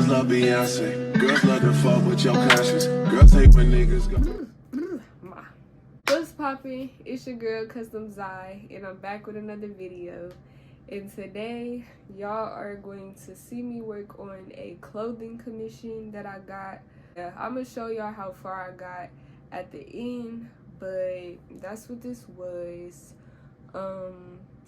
Girls love Beyonce. Girls love to fuck with your conscience. Girls hate when niggas go. What's poppin'? It's your girl Custom Zai, and I'm back with another video. And today, y'all are going to see me work on a clothing commission that I got. I'm gonna show y'all how far I got at the end, but that's what this was.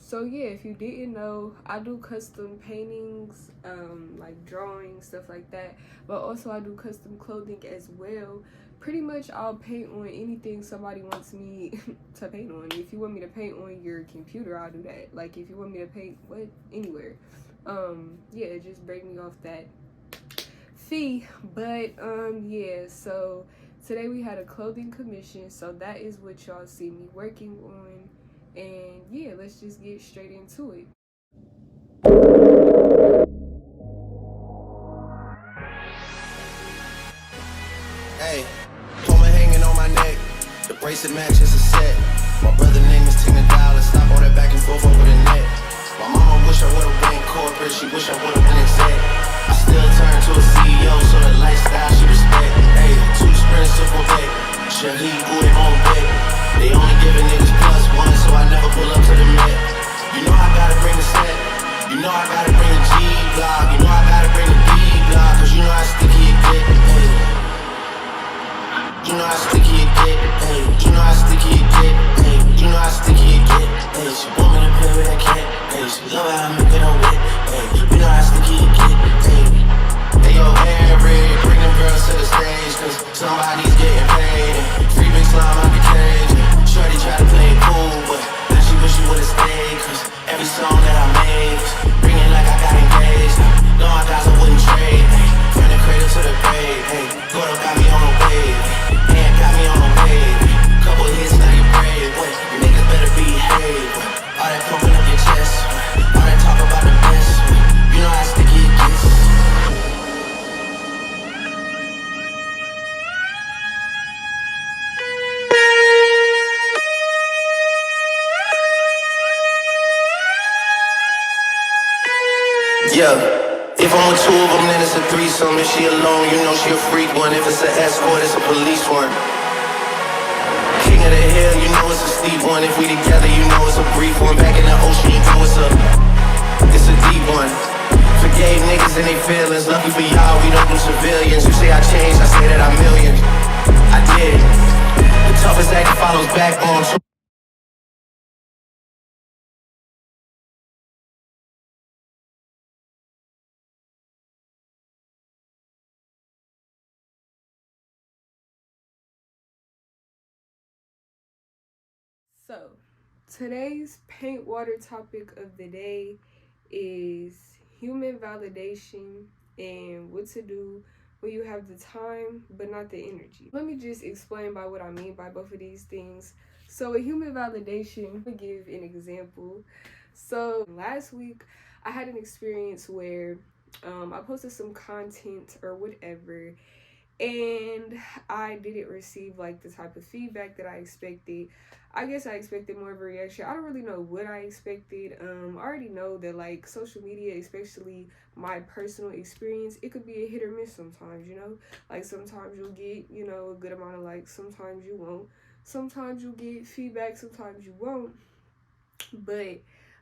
So yeah, if you didn't know, I do custom paintings, like drawings, stuff like that, but also I do custom clothing as well. Pretty much I'll paint on anything somebody wants me to paint on. If you want me to paint on your computer, I'll do that. Like if you want me to paint anywhere. Yeah, just break me off that fee. But yeah, so today we had a clothing commission, so that is what y'all see me working on. And yeah, let's just get straight into it. Hey, Puma hanging on my neck. The bracelet matches a set. My brother name is Tina Dollar. Stop all that back and forth over the net. My mama wish I would've went corporate. She wish I would've been exec. I still turn to a CEO, so the lifestyle she respect. Hey, 2 sprints to Quebec. Shaheed Hoodie on deck. They only giving niggas +1, so I never pull up to the Met. You know I gotta bring the set. You know I gotta bring the G-Block. You know I gotta bring the D-Block. Cause you know how sticky it get. Hey. You know how sticky it get. Hey. You know how sticky it get. Hey. You know how sticky it get. Hey. She want me to play with that cat. Hey. She love how I make it on wet. Hey. You know how sticky it get. Hey. Hey yo, Harry, bring them girls to the stage. Cause somebody's getting paid. Free big slime out the cage. Shorty try to play it cool, but now she wish she would've stayed. Cause every song that I made was ringing like I got engaged. No, I guys I wouldn't trade. Hey. From the cradle to the grave. Hey. Gordo got me on a wave. Hand got me on a wave. Couple hits, now you brave. What? You niggas better behave. What? All that pumping up your chest. What? All that talk about the best. What? You know how sticky it gets. Yeah, if I'm with 2 of them, then it's a threesome. If she alone, you know she a freak one. If it's an escort, it's a police one. King of the hill, you know it's a steep one. If we together, you know it's a brief one. Back in the ocean, you know it's a deep one. Forgave niggas and they feelings. Lucky for y'all, we don't do civilians. You say I changed, I say that I'm millions. I did. The toughest act follows back on. So today's paint water topic of the day is human validation and what to do when you have the time but not the energy. Let me just explain by what I mean by both of these things. So a human validation, I'll give an example. So last week I had an experience where I posted some content or whatever, and I didn't receive like the type of feedback that I expected. I guess I expected more of a reaction. I don't really know what I expected. I already know that like social media, especially my personal experience, it could be a hit or miss sometimes, you know? Like sometimes you'll get, you know, a good amount of likes, sometimes you won't. Sometimes you'll get feedback, sometimes you won't. But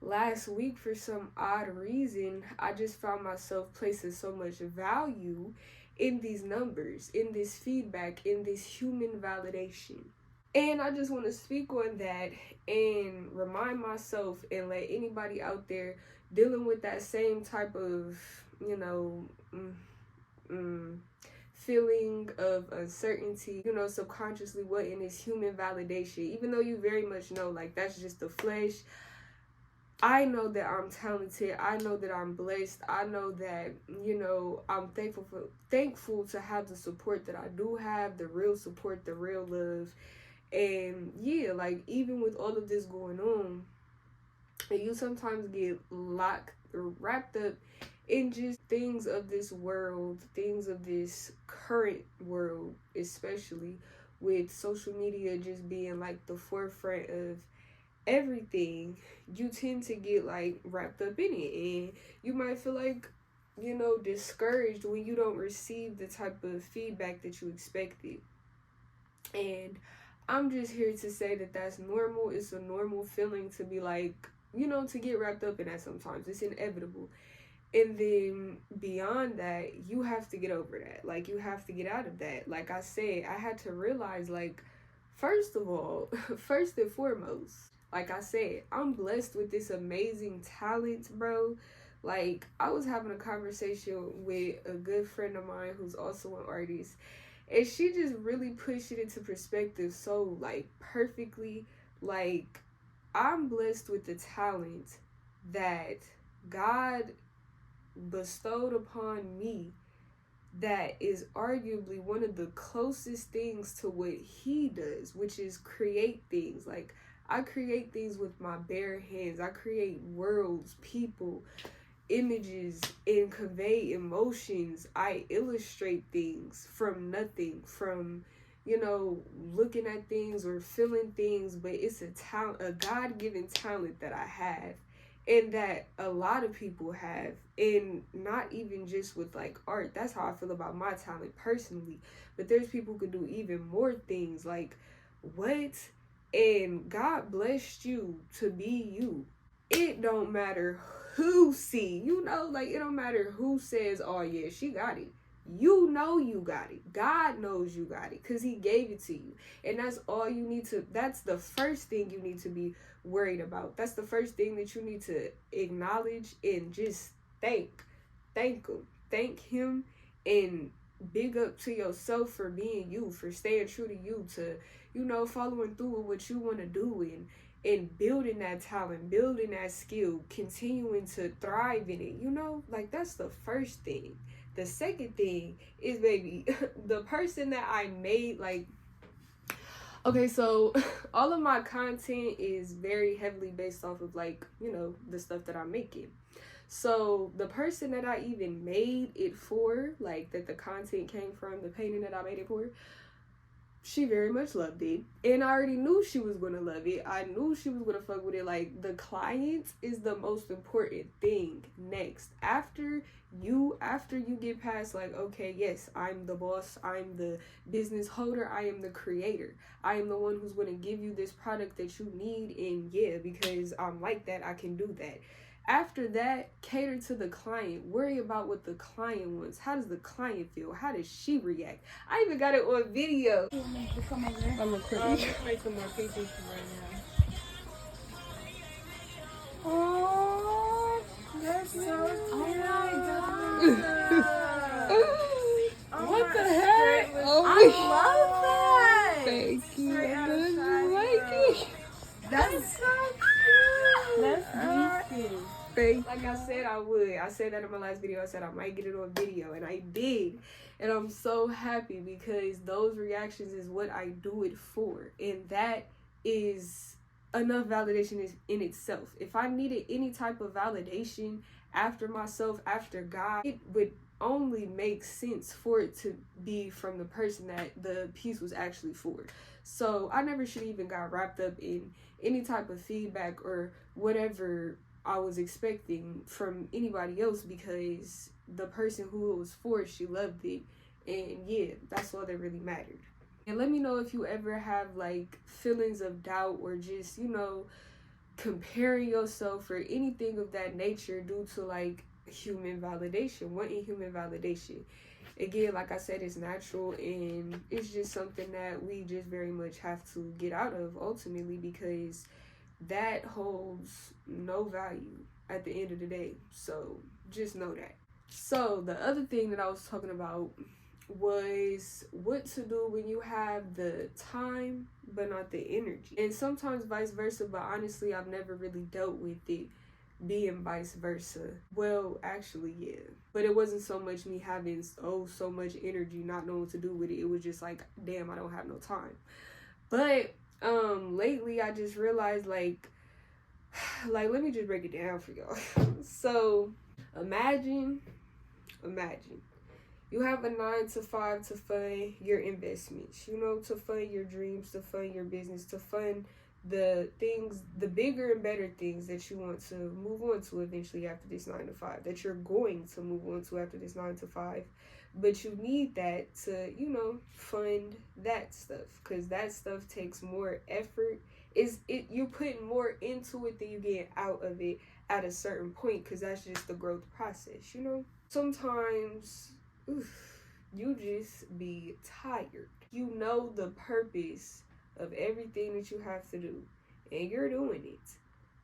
last week, for some odd reason, I just found myself placing so much value in these numbers, in this feedback, in this human validation. And I just want to speak on that and remind myself and let anybody out there dealing with that same type of, you know, feeling of uncertainty, you know, subconsciously what in this human validation, even though you very much know like that's just the flesh. I know that I'm talented. I know that I'm blessed. I know that, you know, I'm thankful to have the support that I do have, the real support, the real love. And yeah, like even with all of this going on, and you sometimes get wrapped up in just things of this world, things of this current world, especially with social media just being like the forefront of everything. You tend to get like wrapped up in it, and you might feel like you know, discouraged when you don't receive the type of feedback that you expected. And I'm just here to say that that's normal. It's a normal feeling to be like, you know, to get wrapped up in that sometimes. It's inevitable. And then beyond that, you have to get over that. Like, you have to get out of that. Like I said, I had to realize, like, first of all, first and foremost, like I said, I'm blessed with this amazing talent, bro. Like, I was having a conversation with a good friend of mine who's also an artist, and she just really pushed it into perspective so, like, perfectly. Like, I'm blessed with the talent that God bestowed upon me that is arguably one of the closest things to what he does, which is create things. Like, I create things with my bare hands. I create worlds, people, images, and convey emotions. I illustrate things from nothing, from, you know, looking at things or feeling things, but it's a talent, a God-given talent that I have, and that a lot of people have. And not even just with like art. That's how I feel about my talent personally. But there's people who could do even more things. Like, what? And God blessed you to be you. It don't matter who see, you know, like, it don't matter who says, oh yeah, she got it. You know you got it. God knows you got it because he gave it to you. And that's all you need to, that's the first thing you need to be worried about. That's the first thing that you need to acknowledge and just thank him. Thank him and big up to yourself for being you, for staying true to you, to, you know, following through with what you want to do, and building that talent, building that skill, continuing to thrive in it, you know? Like, that's the first thing. The second thing is, baby, the person that I made, like, okay, so all of my content is very heavily based off of, like, you know, the stuff that I'm making. So the person that I even made it for, like, that the content came from, the painting that I made it for, she very much loved it. And I already knew she was going to love it. I knew she was going to fuck with it. Like, the client is the most important thing next. After you get past, like, okay, yes, I'm the boss, I'm the business holder, I am the creator, I am the one who's going to give you this product that you need, and yeah, because I'm like that, I can do that. After that, cater to the client. Worry about what the client wants. How does the client feel? How does she react? I even got it on video. I'm recording. Make some more pictures right now. Oh, that's so cute. Oh my god. What the heck? Oh, I love that. thank you. Straight out of Does you China. like it? That's so cute. That's decent. Like I said I would. I said that in my last video. I said I might get it on video, and I did. And I'm so happy because those reactions is what I do it for. And that is enough validation in itself. If I needed any type of validation after myself, after God, it would only make sense for it to be from the person that the piece was actually for. So I never should even got wrapped up in any type of feedback or whatever I was expecting from anybody else, because the person who it was for, she loved it. And yeah, that's all that really mattered. And let me know if you ever have like feelings of doubt or just, you know, comparing yourself or anything of that nature due to like human validation, wanting human validation. Again, like I said, it's natural, and it's just something that we just very much have to get out of ultimately, because that holds no value at the end of the day. So just know that. So the other thing that I was talking about was what to do when you have the time but not the energy, and sometimes vice versa. But honestly, I've never really dealt with it being vice versa. Well, actually, yeah, but it wasn't so much me having so much energy not knowing what to do with it. It was just like, damn, I don't have no time. But lately I just realized like let me just break it down for y'all. So imagine you have a 9 to 5 to fund your investments, you know, to fund your dreams, to fund your business, to fund the things, the bigger and better things that you want to move on to eventually after this 9 to 5, that you're going to move on to after this 9 to 5. But you need that to, you know, fund that stuff, because that stuff takes more effort. You're putting more into it than you get out of it at a certain point, because that's just the growth process, you know. Sometimes you just be tired. You know the purpose of everything that you have to do, and you're doing it,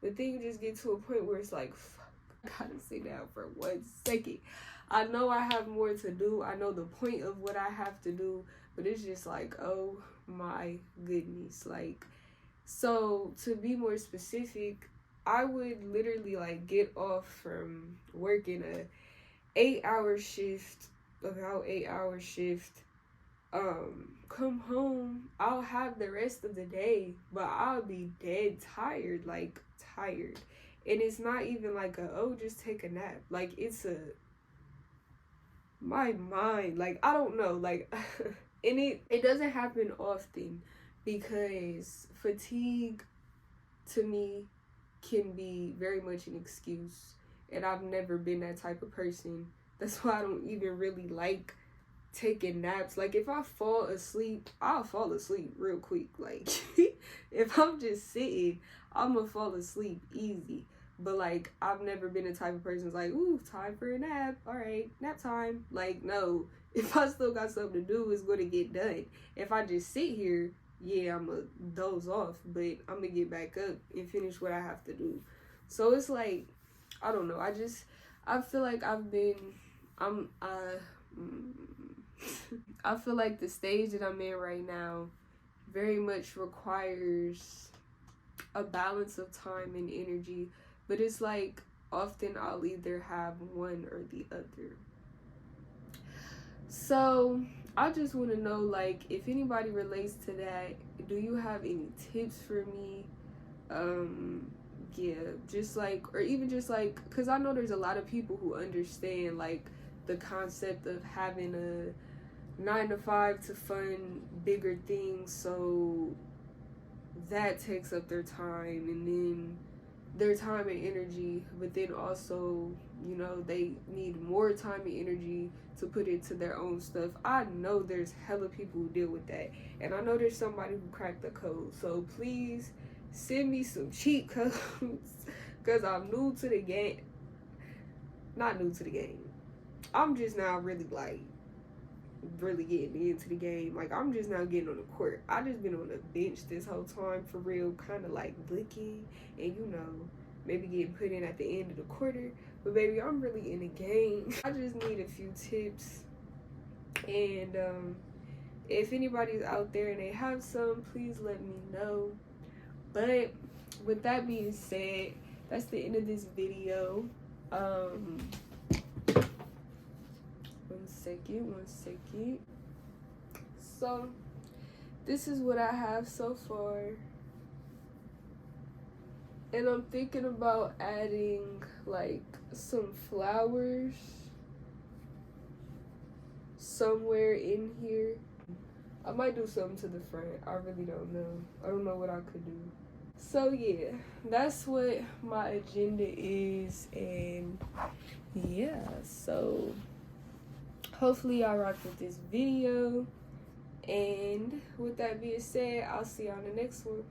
but then you just get to a point where it's like, fuck, I gotta sit down for 1 second. I know I have more to do, I know the point of what I have to do, but it's just like, oh my goodness. Like, so to be more specific, I would literally like get off from working a 8-hour shift, about 8-hour shift, come home, I'll have the rest of the day, but I'll be dead tired, like tired. And it's not even like oh, just take a nap. Like, it's my mind, like, I don't know, like, and it doesn't happen often, because fatigue to me can be very much an excuse, and I've never been that type of person. That's why I don't even really like taking naps. Like, if I fall asleep, I'll fall asleep real quick. Like, if I'm just sitting, I'm gonna fall asleep easy. But like, I've never been the type of person who's like, ooh, time for a nap, all right, nap time. Like, no, if I still got something to do, it's gonna get done. If I just sit here, yeah, I'm gonna doze off, but I'm gonna get back up and finish what I have to do. So it's like, I don't know, I feel like I feel like the stage that I'm in right now very much requires a balance of time and energy, but it's like often I'll either have one or the other. So I just want to know, like, if anybody relates to that, do you have any tips for me? Yeah, just like, or even just like, because I know there's a lot of people who understand like the concept of having a 9 to 5 to fund bigger things, so that takes up their time, and then their time and energy, but then also, you know, they need more time and energy to put into their own stuff. I know there's hella people who deal with that, and I know there's somebody who cracked the code, so please send me some cheat codes, because I'm new to the game. Not new to the game, I'm just now really like really getting into the game. Like, I'm just now getting on the court. I just been on the bench this whole time, for real, kind of like looking and, you know, maybe getting put in at the end of the quarter. But baby, I'm really in the game. I just need a few tips, and if anybody's out there and they have some, please let me know. But with that being said, that's the end of this video. One second. So this is what I have so far, and I'm thinking about adding like some flowers somewhere in here. I might do something to the front. I really don't know. I don't know what I could do. So yeah, that's what my agenda is, and yeah, so hopefully y'all rocked with this video, and with that being said, I'll see y'all in the next one.